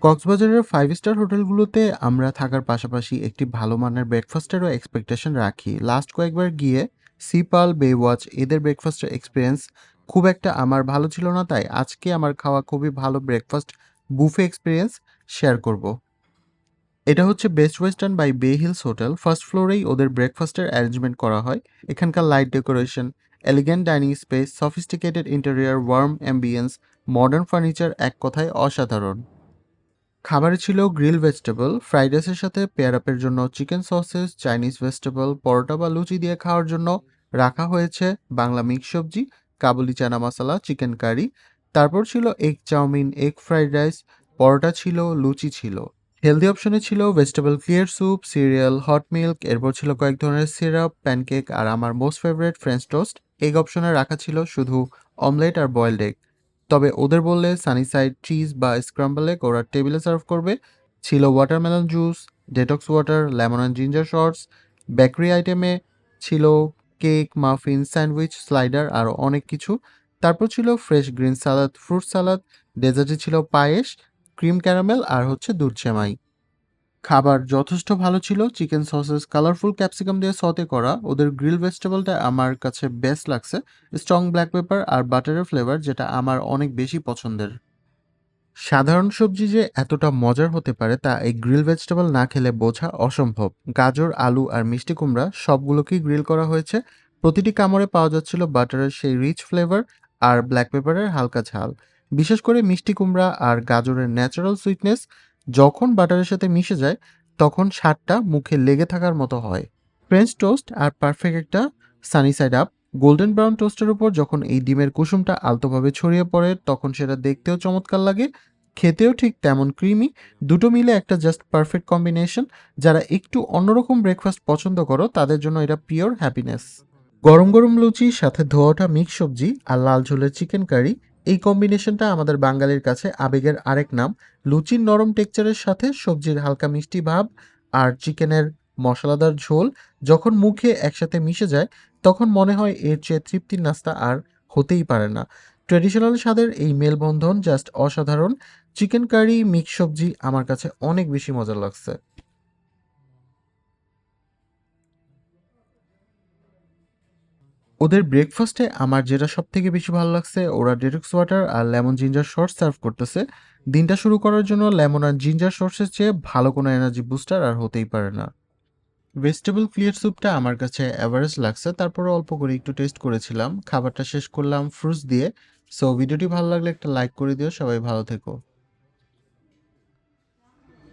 কক্সবাজারের 5 স্টার হোটেলগুলোতে আমরা থাকার পাশাপাশি একটি ভালো মানের ব্রেকফাস্টেরও এক্সপেকটেশন রাখি। লাস্ট কয়েকবার গিয়ে সিপাল, বেওয়াচ এদের ব্রেকফাস্টের এক্সপেরিয়েন্স খুব একটা আমার ভালো ছিল না, তাই আজকে আমার খাওয়া খুবই ভালো ব্রেকফাস্ট বুফে এক্সপেরিয়েন্স শেয়ার করব। এটা হচ্ছে Best Western by Bay Hills hotel. First ফ্লোরেই ওদের ব্রেকফাস্টের অ্যারেঞ্জমেন্ট করা হয়। এখানকার light decoration, elegant dining space, sophisticated interior, warm ambience, modern furniture এক কথায় অসাধারণ। খাবারে ছিল গ্রিল ভেজিটেবল, ফ্রাইড রাইসের সাথে পেয়ার আপের জন্য চিকেন সসেস, চাইনিজ ভেজিটেবল, পরোটা বা লুচি দিয়ে খাওয়ার জন্য রাখা হয়েছে বাংলা মিক্স সবজি, কাবুলি চানা মশলা, চিকেন কারি। তারপর ছিল egg chowmein, egg fried rice, paratha ছিল, লুচি ছিল। হেলদি অপশনে ছিল vegetable clear soup, cereal, hot milk, এরপর ছিল কয়েক ধরনের সিরাপ, প্যানকেক আর আমার most favourite French toast. Egg অপশনে রাখা ছিল শুধু অমলেট আর বয়েলড এগ। তবে ওদের বললে সানি সাইড চিজ বা স্ক্রাম্বল এগ ওরা টেবিলে সার্ভ করবে। ছিল watermelon juice, detox water, lemon and ginger shots. Bakery আইটেমে ছিল কেক, মাফিন, স্যান্ডউইচ, স্লাইডার আরও অনেক কিছু। তারপর ছিল fresh green salad, fruit salad. ডেজার্টে ছিল পায়েস, ক্রিম ক্যারামেল আর হচ্ছে দুধ সেমাই। খাবার যথেষ্ট ভালো ছিল। চিকেন সসেস কালারফুল ক্যাপসিকাম দিয়ে সতে করা। ওদের গ্রিল ভেজিটেবলটা আমার কাছে বেস্ট লাগছে। স্ট্রং ব্ল্যাক পেপার আর বাটারের ফ্লেভার, যেটা আমার অনেক বেশি পছন্দের। সাধারণ সবজি যে এতটা মজার হতে পারে তা এই গ্রিল ভেজিটেবল না খেলে বোঝা অসম্ভব। গাজর, আলু আর মিষ্টি কুমড়া সবগুলোকেই গ্রিল করা হয়েছে। প্রতিটি কামড়ে পাওয়া যাচ্ছিল বাটারের সেই রিচ ফ্লেভার আর ব্ল্যাক পেপারের হালকা ঝাল। বিশেষ করে মিষ্টি কুমড়া আর গাজরের ন্যাচারাল সুইটনেস যখন বাটারের সাথে মিশে যায় তখন স্বাদটা মুখে লেগে থাকার মতো হয়। ফ্রেঞ্চ টোস্ট আর পারফেক্ট একটা sunny side up. Golden brown টোস্টের উপর যখন এই ডিমের কুসুমটা আলতোভাবে ছড়িয়ে পড়ে তখন সেটা দেখতেও চমৎকার লাগে, খেতেও ঠিক তেমন ক্রিমি। দুটো মিলে একটা জাস্ট পারফেক্ট কম্বিনেশন। যারা একটু অন্যরকম ব্রেকফাস্ট পছন্দ করো তাদের জন্য এটা পিওর হ্যাপিনেস। গরম গরম লুচি, সাথে ধোয়া ওঠা মিক্স সবজি আর লাল ঝোলের চিকেন কারি, এই কম্বিনেশনটা আমাদের বাঙালির কাছে আবেগের আরেক নাম। লুচির নরম টেক্সচারের সাথে সবজির হালকা মিষ্টি ভাব আর চিকেনের মশলাদার ঝোল যখন মুখে একসাথে মিশে যায় তখন মনে হয় এর চেয়ে তৃপ্তির নাস্তা আর হতেই পারে না। ট্র্যাডিশনাল স্বাদের এই মেলবন্ধন জাস্ট অসাধারণ। চিকেন কারি, মিক্স সবজি আমার কাছে অনেক বেশি মজা লাগছে। ওদের ব্রেকফাস্টে আমার যেটা সবথেকে বেশি ভালো লাগছে, ওরা ডেটক্স ওয়াটার আর লেমন জিঞ্জার শর্টস সার্ভ করতেছে। দিনটা শুরু করার জন্য লেমন আর জিঞ্জার শর্টসের চেয়ে ভালো কোনো এনার্জি বুস্টার আর হতেই পারে না। ভেজিটেবল ক্লিয়ার স্যুপটা আমার কাছে এভারেজ লাগছে, তারপরে অল্প করে একটু টেস্ট করেছিলাম। খাবারটা শেষ করলাম ফ্রুটস দিয়ে। সো ভিডিওটি ভালো লাগলে একটা লাইক করে দিও। সবাই ভালো থেকো।